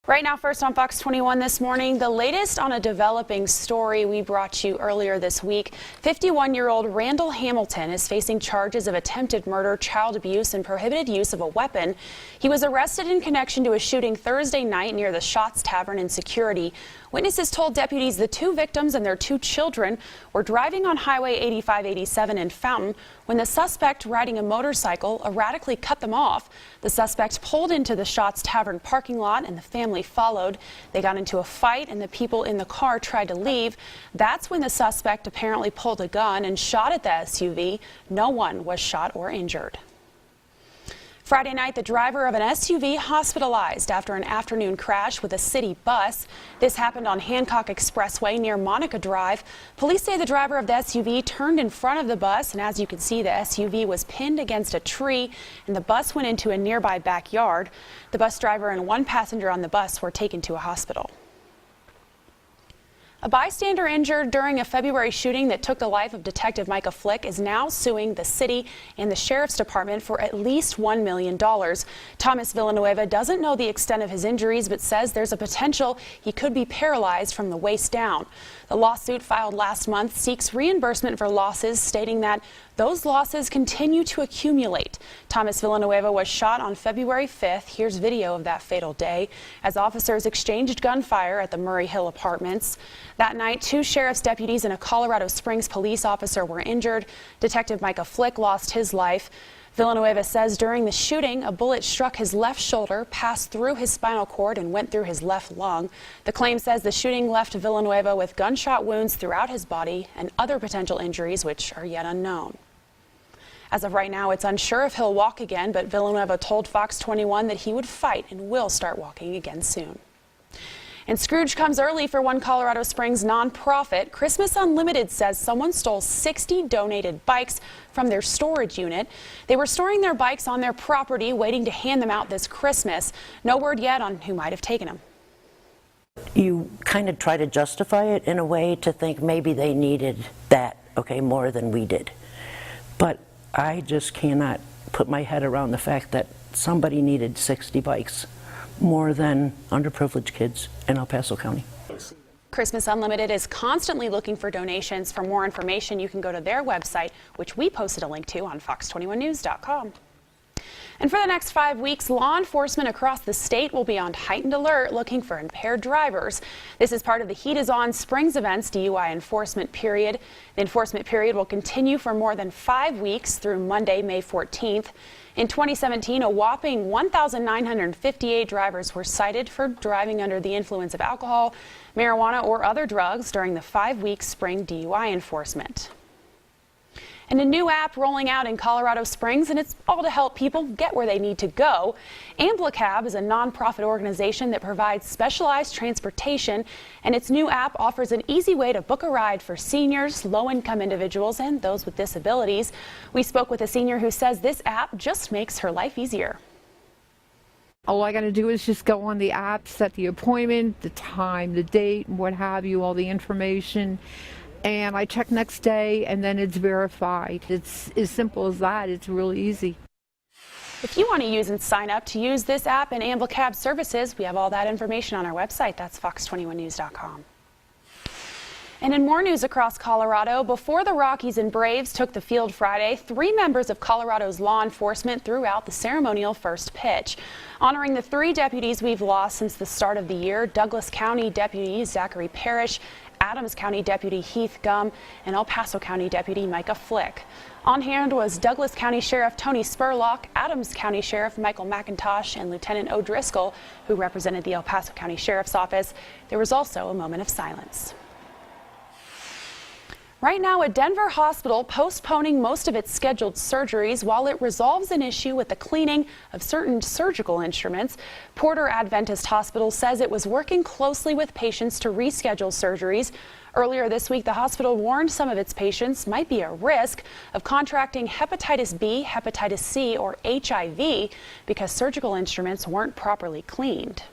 Right now, first on Fox 21 this morning, the latest on a developing story we brought you earlier this week. 51-year-old Randall Hamilton is facing charges of attempted murder, child abuse, and prohibited use of a weapon. He was arrested in connection to a shooting Thursday night near the Shots Tavern in Security. Witnesses told deputies the two victims and their two children were driving on Highway 8587 in Fountain when the suspect, riding a motorcycle, erratically cut them off. The suspect pulled into the Shots Tavern parking lot and the family followed. They got into a fight and the people in the car tried to leave. That's when the suspect apparently pulled a gun and shot at the SUV. No one was shot or injured. Friday night, the driver of an SUV hospitalized after an afternoon crash with a city bus. This happened on Hancock Expressway near Monica Drive. Police say the driver of the SUV turned in front of the bus, and as you can see, the SUV was pinned against a tree and the bus went into a nearby backyard. The bus driver and one passenger on the bus were taken to a hospital. A bystander injured during a February shooting that took the life of Detective Micah Flick is now suing the city and the sheriff's department for at least $1 million. Thomas Villanueva doesn't know the extent of his injuries, but says there's a potential he could be paralyzed from the waist down. The lawsuit filed last month seeks reimbursement for losses, stating that those losses continue to accumulate. Thomas Villanueva was shot on February 5th. Here's video of that fatal day as officers exchanged gunfire at the Murray Hill Apartments. That night, two sheriff's deputies and a Colorado Springs police officer were injured. Detective Micah Flick lost his life. Villanueva says during the shooting, a bullet struck his left shoulder, passed through his spinal cord, and went through his left lung. The claim says the shooting left Villanueva with gunshot wounds throughout his body and other potential injuries which are yet unknown. As of right now, it's unsure if he'll walk again, but Villanueva told Fox 21 that he would fight and will start walking again soon. And Scrooge comes early for one Colorado Springs nonprofit. Christmas Unlimited says someone stole 60 donated bikes from their storage unit. They were storing their bikes on their property, waiting to hand them out this Christmas. No word yet on who might have taken them. You kind of try to justify it in a way to think maybe they needed that, more than we did. But I just cannot put my head around the fact that somebody needed 60 bikes. More than underprivileged kids in El Paso County. Christmas Unlimited is constantly looking for donations. For more information, you can go to their website, which we posted a link to on fox21news.com. And for the next 5 weeks, law enforcement across the state will be on heightened alert looking for impaired drivers. This is part of the Heat is On Springs events DUI enforcement period. The enforcement period will continue for more than 5 weeks through Monday, May 14th. In 2017, a whopping 1,958 drivers were cited for driving under the influence of alcohol, marijuana, or other drugs during the 5-week spring DUI enforcement. And a new app rolling out in Colorado Springs, and it's all to help people get where they need to go. Amblacab is a nonprofit organization that provides specialized transportation, and its new app offers an easy way to book a ride for seniors, low-income individuals, and those with disabilities. We spoke with a senior who says this app just makes her life easier. All I got to do is just go on the app, set the appointment, the time, the date, what have you, all the information. And I check next day, and then it's verified. It's as simple as that. It's really easy. If you want to use and sign up to use this app and Amblacab services, we have all that information on our website. That's fox21news.com. And in more news across Colorado, before the Rockies and Braves took the field Friday, 3 members of Colorado's law enforcement threw out the ceremonial first pitch. Honoring the 3 deputies we've lost since the start of the year, Douglas County Deputy Zachary Parrish, Adams County Deputy Heath Gum, and El Paso County Deputy Micah Flick. On hand was Douglas County Sheriff Tony Spurlock, Adams County Sheriff Michael McIntosh, and Lieutenant O'Driscoll, who represented the El Paso County Sheriff's Office. There was also a moment of silence. Right now, a Denver hospital postponing most of its scheduled surgeries while it resolves an issue with the cleaning of certain surgical instruments. Porter Adventist Hospital says it was working closely with patients to reschedule surgeries. Earlier this week, the hospital warned some of its patients might be at risk of contracting hepatitis B, hepatitis C, or HIV because surgical instruments weren't properly cleaned.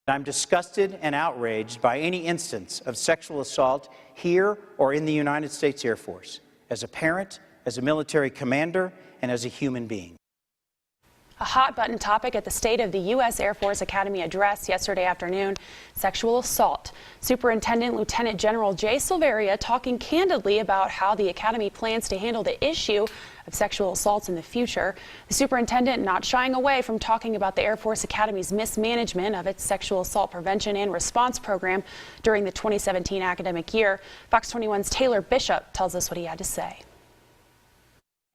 I'm disgusted and outraged by any instance of sexual assault here or in the United States Air Force, as a parent, as a military commander, and as a human being. A hot button topic at the State of the U.S. Air Force Academy address yesterday afternoon, sexual assault. Superintendent Lieutenant General Jay Silveria talking candidly about how the Academy plans to handle the issue of sexual assaults in the future. The superintendent not shying away from talking about the Air Force Academy's mismanagement of its sexual assault prevention and response program during the 2017 academic year. Fox 21's Taylor Bishop tells us what he had to say.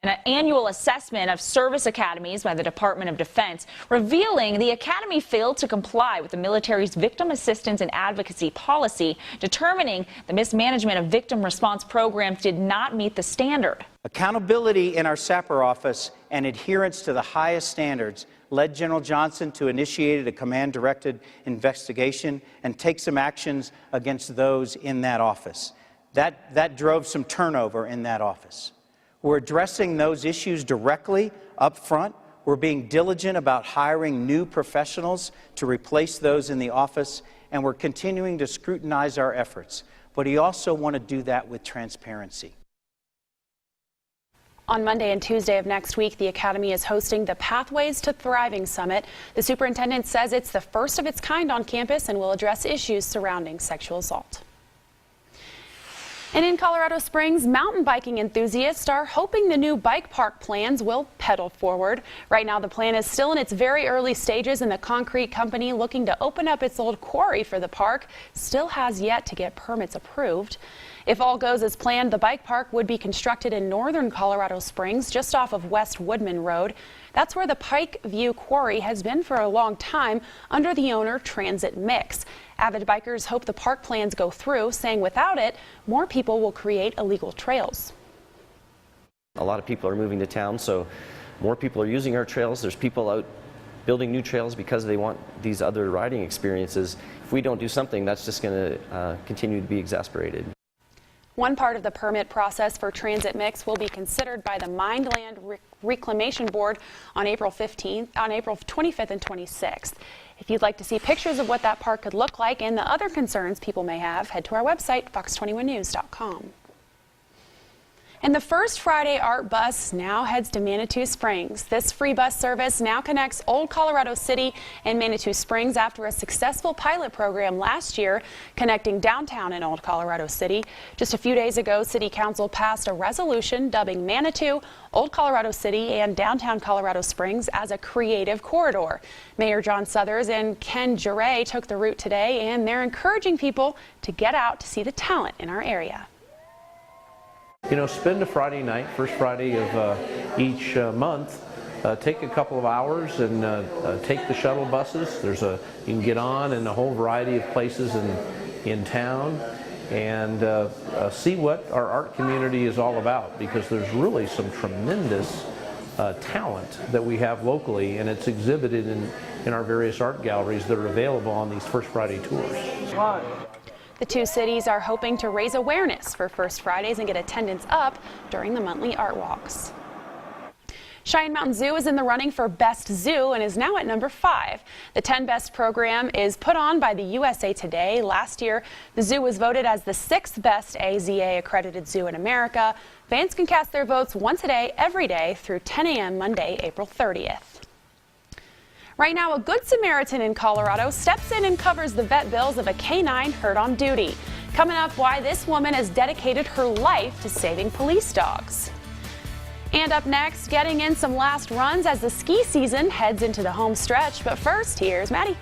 An annual assessment of service academies by the Department of Defense revealing the academy failed to comply with the military's victim assistance and advocacy policy, determining the mismanagement of victim response programs did not meet the standard. Accountability in our SAPR office and adherence to the highest standards led General Johnson to initiate a command-directed investigation and take some actions against those in that office. That drove some turnover in that office. We're addressing those issues directly up front. We're being diligent about hiring new professionals to replace those in the office, and we're continuing to scrutinize our efforts. But we also want to do that with transparency. On Monday and Tuesday of next week, the Academy is hosting the Pathways to Thriving Summit. The superintendent says it's the first of its kind on campus and will address issues surrounding sexual assault. And in Colorado Springs, mountain biking enthusiasts are hoping the new bike park plans will pedal forward. Right now, the plan is still in its very early stages, and the concrete company looking to open up its old quarry for the park still has yet to get permits approved. If all goes as planned, the bike park would be constructed in northern Colorado Springs, just off of West Woodman Road. That's where the Pike View Quarry has been for a long time under the owner Transit Mix. Avid bikers hope the park plans go through, saying without it, more people will create illegal trails. A lot of people are moving to town, so more people are using our trails. There's people out building new trails because they want these other riding experiences. If we don't do something, that's just going to continue to be exacerbated. One part of the permit process for Transit Mix will be considered by the Land Reclamation Board on April 25th and 26th. If you'd like to see pictures of what that park could look like and the other concerns people may have, head to our website, fox21news.com. And the First Friday Art Bus now heads to Manitou Springs. This free bus service now connects Old Colorado City and Manitou Springs after a successful pilot program last year connecting downtown and Old Colorado City. Just a few days ago, City Council passed a resolution dubbing Manitou, Old Colorado City, and downtown Colorado Springs as a creative corridor. Mayor John Suthers and Ken Jure took the route today, and they're encouraging people to get out to see the talent in our area. You know, spend a Friday night, first Friday of each month, take a couple of hours and take the shuttle buses. You can get on in a whole variety of places in town and see what our art community is all about, because there's really some tremendous talent that we have locally, and it's exhibited in our various art galleries that are available on these First Friday tours. The two cities are hoping to raise awareness for First Fridays and get attendance up during the monthly art walks. Cheyenne Mountain Zoo is in the running for Best Zoo and is now at number 5. The 10 Best program is put on by the USA Today. Last year, the zoo was voted as the 6th best AZA accredited zoo in America. Fans can cast their votes once a day, every day through 10 a.m. Monday, April 30th. Right now, a Good Samaritan in Colorado steps in and covers the vet bills of a canine hurt on duty. Coming up, why this woman has dedicated her life to saving police dogs. And up next, getting in some last runs as the ski season heads into the home stretch. But first, here's Maddie.